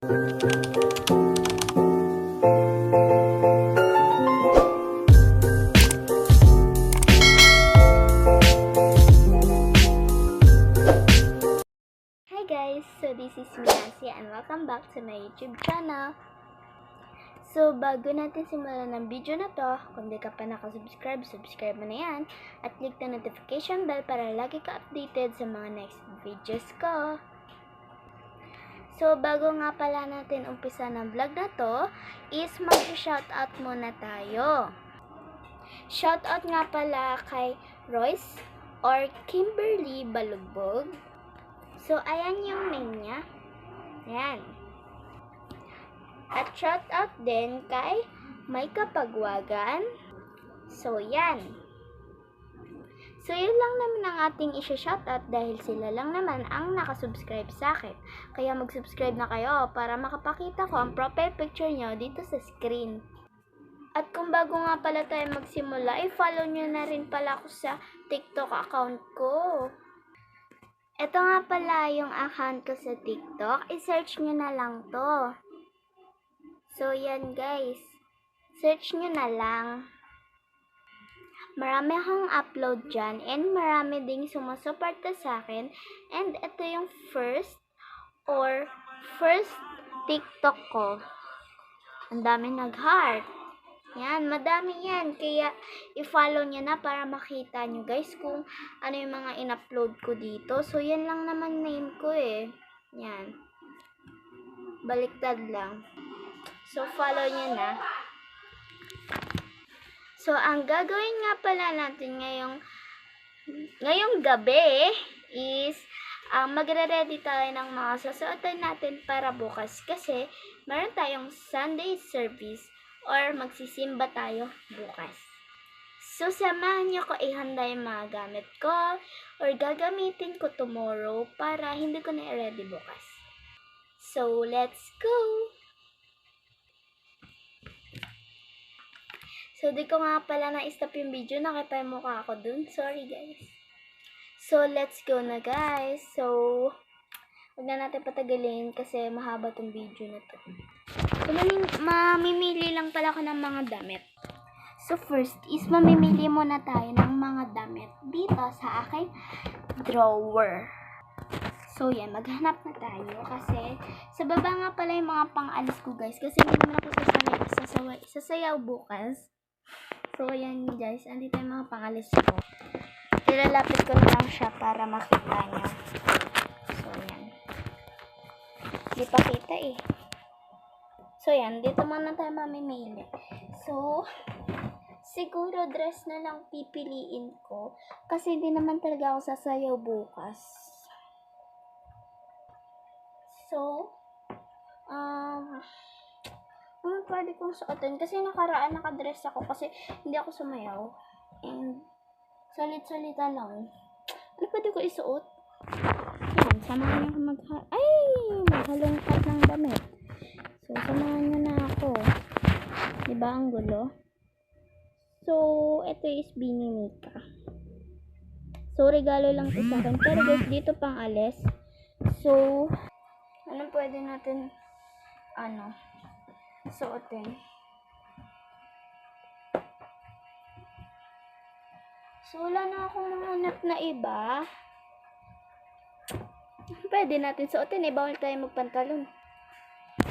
Hi guys, so this is Nancy and welcome back to my YouTube channel. So bago natin simulan ng video na to, kung di ka pa nakasubscribe, subscribe mo na yan at click the notification bell para lagi ka updated sa mga next videos ko. So bago nga pala natin umpisa ng vlog na to, is mag-shoutout muna tayo. Shoutout nga pala kay Royce or Kimberly Balugbog. So, ayan yung name niya. Ayan. At shoutout din kay Maika Pagwagan. So, yan. So, yun lang naman ang ating isa-shoutout dahil sila lang naman ang nakasubscribe sa akin. Kaya mag-subscribe na kayo para makapakita ko ang profile picture nyo dito sa screen. At kung bago nga pala tayo magsimula, i-follow nyo na rin pala ako sa TikTok account ko. Ito nga pala yung account ko sa TikTok. I-search nyo na lang to. So, yan guys. Search nyo na lang. Marami akong upload dyan. And marami ding sumusuporta sa akin. And ito yung first TikTok ko. Ang dami nag-heart. Yan, madami yan. Kaya, i-follow nyo na para makita nyo guys kung ano yung mga in-upload ko dito. So, yan lang naman name ko eh. Yan. Baliktad lang. So, follow nyo na. So, ang gagawin nga pala natin ngayong gabi is magre-ready tayo ng mga susuotan natin para bukas. Kasi, meron tayong Sunday service or magsisimba tayo bukas. So, samahan nyo ko ihanda yung mga gamit ko or gagamitin ko tomorrow para hindi ko na i-ready bukas. So, let's go! So, di ko nga pala na-stop yung video. Nakita yung mukha ako dun. Sorry, guys. So, let's go na, guys. So, huwag na natin patagalin kasi mahaba tong video na to. So, mamimili lang pala ako ng mga damit. So, first is mamimili muna tayo ng mga damit dito sa aking drawer. So, yan. Maghanap na tayo kasi sa baba nga pala yung mga pang-alis ko, guys. Kasi hindi naman ako sasayaw bukas. So, yan guys. Andito yung mga pang-alis ko. Ilalapit ko na lang siya para makita nyo. So, yan. Hindi pa kita eh. So, yan. Dito muna tayo mamimili. So, siguro dress na lang pipiliin ko. Kasi hindi naman talaga ako sasayaw bukas. So, pwede kong suotin. Kasi nakaraan nakadress ako kasi hindi ako sumayaw. And, salit-salita lang. Ano pwede ko isuot? Yan. Samahan nyo maghalongkat ng damit. So, samahan nyo na ako. Diba ang gulo? So, ito is Bini Mika. So, regalo lang ito sa akin. Pero guys, dito pang alis. So, ano pwede natin, suotin? So, wala na akong hanap na iba. Pwede natin suotin eh. Bawal tayo magpantalon.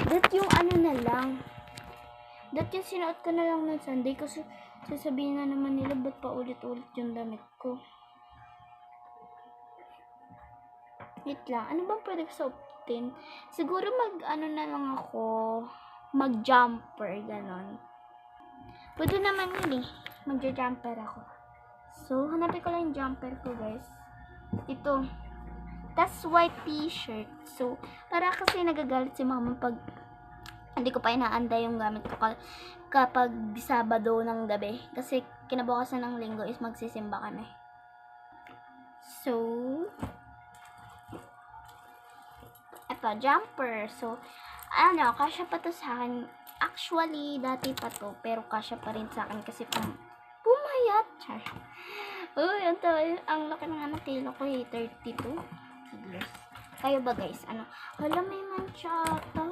That yung na lang. That yung sinuot ko na lang ng Sunday. Kasi sasabihin na naman nila ba't pa ulit-ulit yung damit ko. Wait lang. Ano bang pwede ko suotin? Siguro na lang ako. Mag-jumper. Ganon. Pwede naman yun eh. Mag-jumper ako. So, hanapin ko lang yung jumper ko guys. Ito. Tas white t-shirt. So, para kasi nagagalit si mama pag hindi ko pa inaanda yung gamit ko kapag Sabado ng gabi. Kasi kinabukasan ng Linggo is magsisimba kami. So, ito, jumper. So, kasya pa to sa akin. Actually, dati pa to. Pero kasya pa rin sa akin kasi pumayat. Char. Uy, ang laki ng kilo ko eh. 32 kilos. Kayo ba guys? Ano? Hala, may manchata.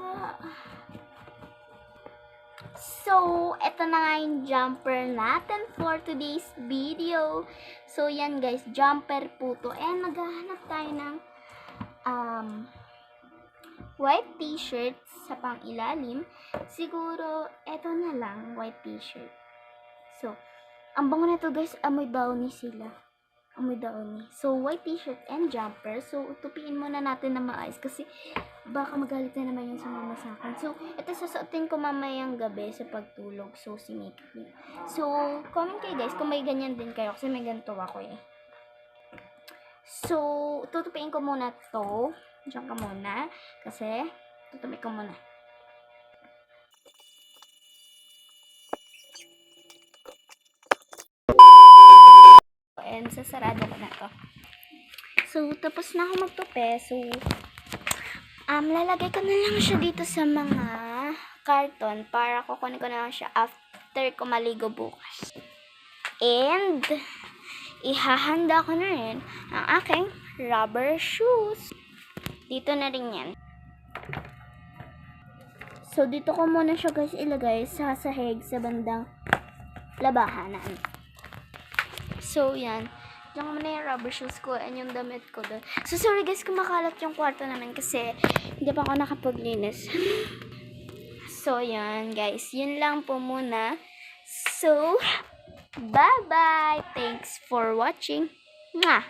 So, eto na nga yung jumper natin for today's video. So, yan guys, jumper po to. And maghahanap tayo ng white t-shirt sa pang ilalim. Siguro, eto na lang, white t-shirt. So, ang bango nito guys, amoy downy sila. Amoy downy. So, white t-shirt and jumper. So, tupiin muna natin na maayos kasi baka magalit na naman yung sumama sa akin. So, ito sasuotin ko mamayang gabi sa pagtulog. So, sinikip niyo. So, comment kayo guys kung may ganyan din kayo kasi may ganito ako eh. So, tutupiin ko muna to. Diyan ka muna. Kasi, tutupi ko muna. And, sasarado ko na to. So, tapos na ako magtupi. So, lalagay ko na lang siya dito sa mga karton para kukunin ko na lang siya after ko maligo bukas. And, ihahanda ko na rin ang aking rubber shoes. Dito na rin yan. So, dito ko muna siya guys ilagay sa sahig sa bandang labahanan. So, yan. Diyan ko muna yung rubber shoes ko and yung damit ko doon. So, sorry guys kung makalat yung kwarto namin kasi hindi pa ako nakapaglinis. So, yan guys. Yun lang po muna. So, bye-bye! Thanks for watching. Mwah!